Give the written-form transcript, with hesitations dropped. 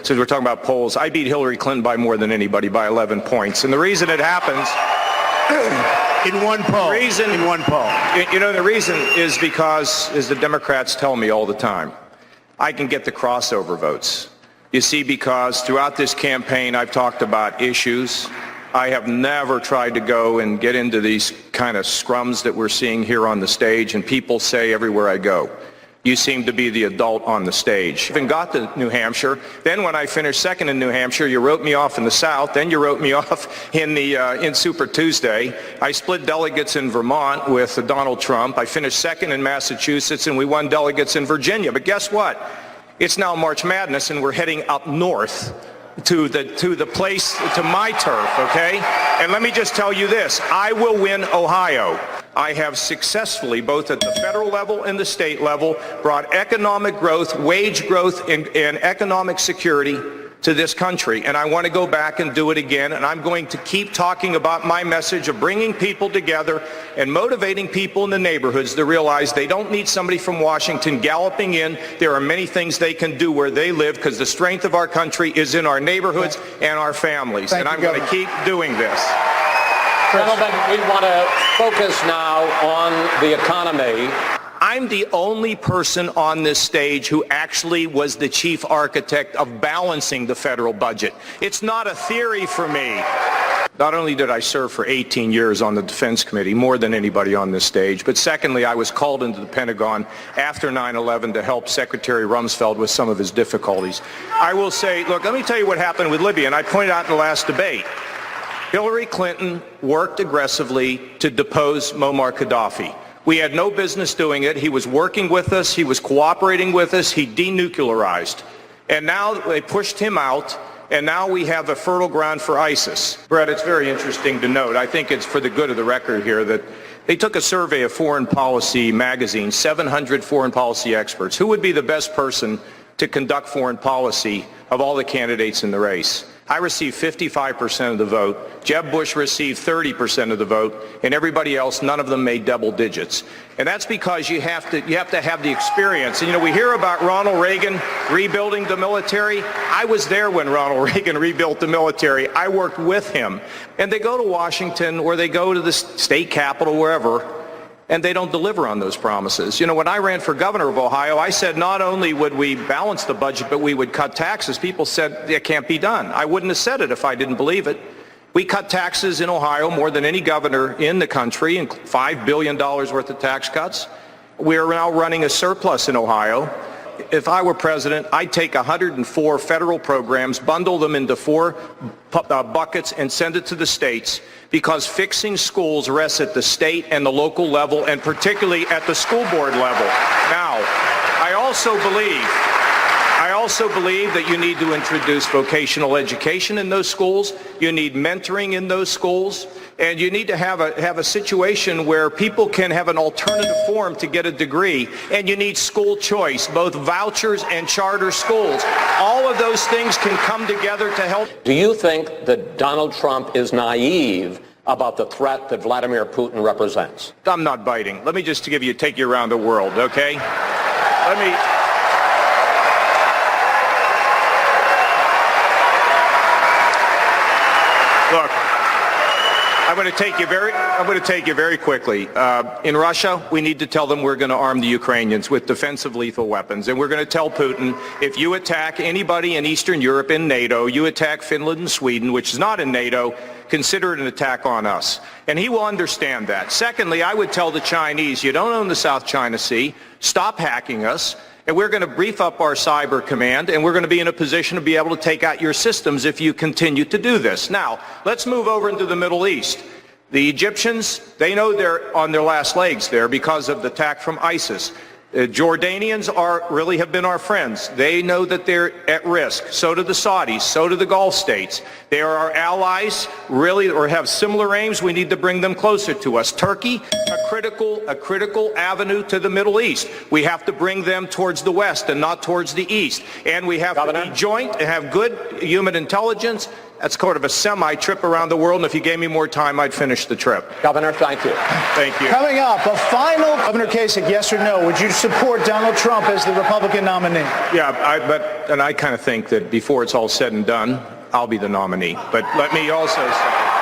since we're talking about polls, I beat Hillary Clinton by more than anybody, by 11 points. And the reason it happens... In one poll. You know, the reason is because, as the Democrats tell me all the time, I can get the crossover votes. You see, because throughout this campaign, I've talked about issues. I have never tried to go and get into these kind of scrums that we're seeing here on the stage, and people say everywhere I go, you seem to be the adult on the stage. Even got to New Hampshire. Then when I finished second in New Hampshire, you wrote me off in the South. Then you wrote me off in Super Tuesday. I split delegates in Vermont with Donald Trump. I finished second in Massachusetts, and we won delegates in Virginia. But guess what? It's now March Madness, and we're heading up north to my turf, okay? And let me just tell you this, I will win Ohio. I have successfully, both at the federal level and the state level, brought economic growth, wage growth, and economic security to this country. And I want to go back and do it again. And I'm going to keep talking about my message of bringing people together and motivating people in the neighborhoods to realize they don't need somebody from Washington galloping in. There are many things they can do where they live, because the strength of our country is in our neighborhoods and our families. And I'm going to keep doing this. Gentlemen, we want to focus now on the economy. I'm the only person on this stage who actually was the chief architect of balancing the federal budget. It's not a theory for me. Not only did I serve for 18 years on the Defense Committee, more than anybody on this stage, but secondly, I was called into the Pentagon after 9/11 to help Secretary Rumsfeld with some of his difficulties. I will say, look, let me tell you what happened with Libya, and I pointed out in the last debate. Hillary Clinton worked aggressively to depose Muammar Gaddafi. We had no business doing it. He was working with us. He was cooperating with us. He denuclearized. And now they pushed him out, and now we have a fertile ground for ISIS. Brett, it's very interesting to note, I think it's for the good of the record here, that they took a survey of Foreign Policy magazine, 700 foreign policy experts. Who would be the best person to conduct foreign policy of all the candidates in the race? I received 55% of the vote. Jeb Bush received 30% of the vote, and everybody else, none of them made double digits. And that's because you have to have the experience. And, you know, we hear about Ronald Reagan rebuilding the military. I was there when Ronald Reagan rebuilt the military. I worked with him. And they go to Washington, or they go to the state capitol, wherever, and they don't deliver on those promises. You know, when I ran for governor of Ohio, I said not only would we balance the budget, but we would cut taxes. People said it can't be done. I wouldn't have said it if I didn't believe it. We cut taxes in Ohio more than any governor in the country, and $5 billion worth of tax cuts. We're now running a surplus in Ohio. If I were president, I'd take 104 federal programs, bundle them into 4 buckets, and send it to the states, because fixing schools rests at the state and the local level, and particularly at the school board level. Now, I also believe that you need to introduce vocational education in those schools. You need mentoring in those schools. And you need to have a situation where people can have an alternative form to get a degree. And you need school choice, both vouchers and charter schools. All of those things can come together to help. Do you think that Donald Trump is naive about the threat that Vladimir Putin represents? I'm not biting. Let me just take you around the world, okay? Look, I'm going to take you very quickly. In Russia, we need to tell them we're going to arm the Ukrainians with defensive lethal weapons. And we're going to tell Putin, if you attack anybody in Eastern Europe in NATO, you attack Finland and Sweden, which is not in NATO, consider it an attack on us. And he will understand that. Secondly, I would tell the Chinese, you don't own the South China Sea. Stop hacking us. And we're going to brief up our cyber command, and we're going to be in a position to be able to take out your systems if you continue to do this. Now, let's move over into the Middle East. The Egyptians, they know they're on their last legs there because of the attack from ISIS. Jordanians really have been our friends. They know that they're at risk. So do the Saudis. So do the Gulf states. They are our allies, really, or have similar aims. We need to bring them closer to us. Turkey, a critical avenue to the Middle East. We have to bring them towards the West and not towards the East. And we have to be joint and have good human intelligence, That's sort of a semi-trip around the world, and if you gave me more time, I'd finish the trip. Governor, thank you. Thank you. Coming up, a final. Governor Kasich, yes or no? Would you support Donald Trump as the Republican nominee? Yeah, I kind of think that before it's all said and done, I'll be the nominee. But let me also say...